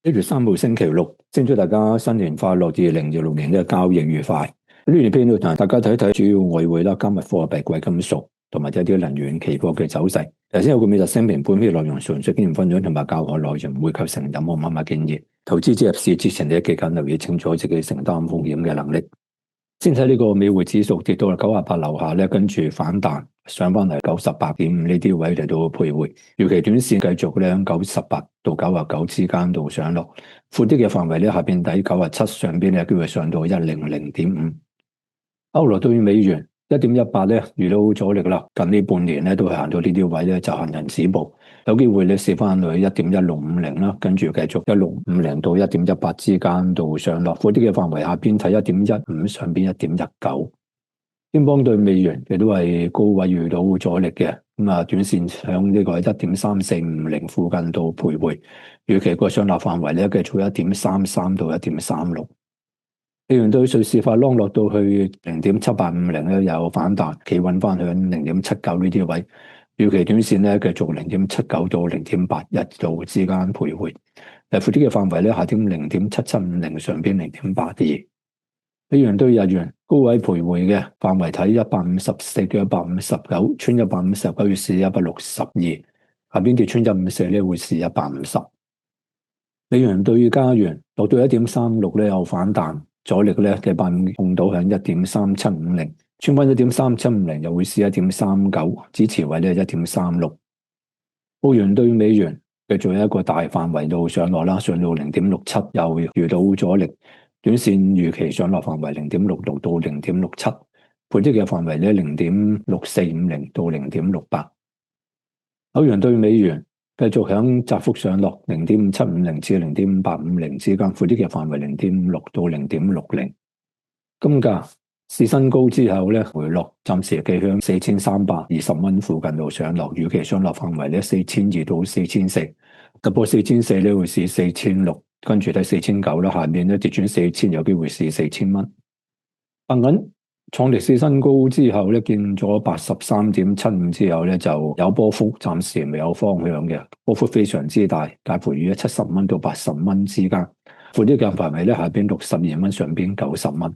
1月3號星期六，先祝大家新年快樂，2026年嘅交易愉快。呢段片度同大家睇睇主要外匯啦、加密貨幣、貴金屬同埋一啲能源期貨嘅走勢。頭先有個美特聲明，本篇內容純粹經驗分享同埋教學內容，唔會構成任何買賣建議。投資者入市之前，你一記緊留意清楚自己承擔風險嘅能力。先睇呢個美匯指數跌到98樓下咧，跟住反彈上翻嚟98.5呢啲位嚟到徘徊。預期短線繼續咧喺98到99之間度上落，闊啲嘅範圍咧下邊底97上邊咧機會上到100.5。歐羅對美元1.18咧遇到阻力啦，近呢半年咧都係行到呢啲位咧就行人止步，有機會咧試翻去1.1650啦，跟住繼續1650到1.18之間度上落，闊啲嘅範圍下邊睇1.15，上邊1.19。英鎊對美元亦都係高位遇到阻力嘅，短線向呢個1.3450附近度徘徊，預期個上落範圍咧繼續1.33到1.36。美元對瑞士法郎落到去0.7850咧有反彈，企穩翻響0.79呢啲位，預期短線咧繼續0.79到0.81度之間徘徊。闊啲嘅範圍咧下點0.7750上邊0.82。美元對日元高位徘徊嘅範圍睇154到159，穿159要試162，下邊跌穿154咧會試150。美元對加元落到1.36咧有反彈，阻力咧嘅半碰到響1.3750，穿翻1.3750又會試1.39，支持位咧1.36。澳元對美元繼續有一個大範圍度上落啦，上到0.67又遇到阻力。短線預期上落範圍0.66到0.67，闊啲嘅範圍咧0.6450到0.68。歐元對美元繼續響窄幅上落0.5750至0.5850之間，闊啲嘅範圍0.56到0.60。金價試新高之後咧回落，暫時企向4320蚊附近度上落，預期上落範圍咧4200到4400，突破4400咧會試4600。跟住睇4900啦，下面咧跌穿4000，有機會試4000蚊。銀創歷史新高之後咧，見咗83.75之後咧就有波幅，暫時未有方向嘅，波幅非常之大，介乎於70蚊到80蚊之間。闊啲嘅範圍咧，下邊62蚊，上邊90蚊。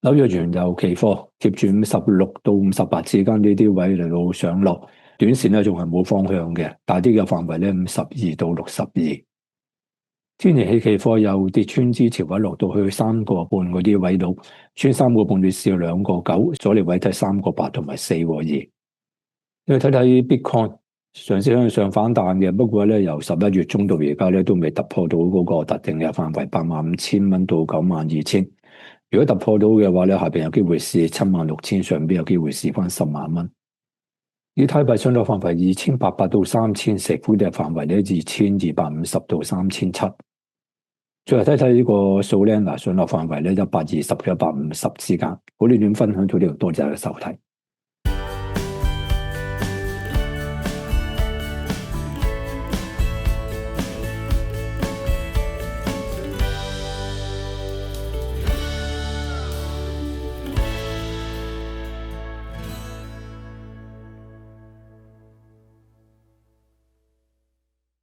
紐約原油期貨貼住56到58之間呢啲位嚟到上落，短線咧仲係冇方向嘅，大啲嘅範圍咧52到62。天然氣期貨又跌穿支持位，落到去3.5嗰啲位度，穿3.5跌試2.9，阻力位睇3.8同埋4.2。你睇睇 Bitcoin 嘗試向上反彈嘅，不過咧由11月中到而家咧都未突破到嗰個特定嘅範圍85,000蚊到92,000。如果突破到嘅話咧，下邊有機會試76,000，上邊有機會試翻10萬蚊。以太幣上落範圍2800到3400，寬嘅範圍咧2250到3700。最後睇睇呢個數咧，上落範圍咧120到150之間。好，呢段分享到呢度，多謝大家收睇。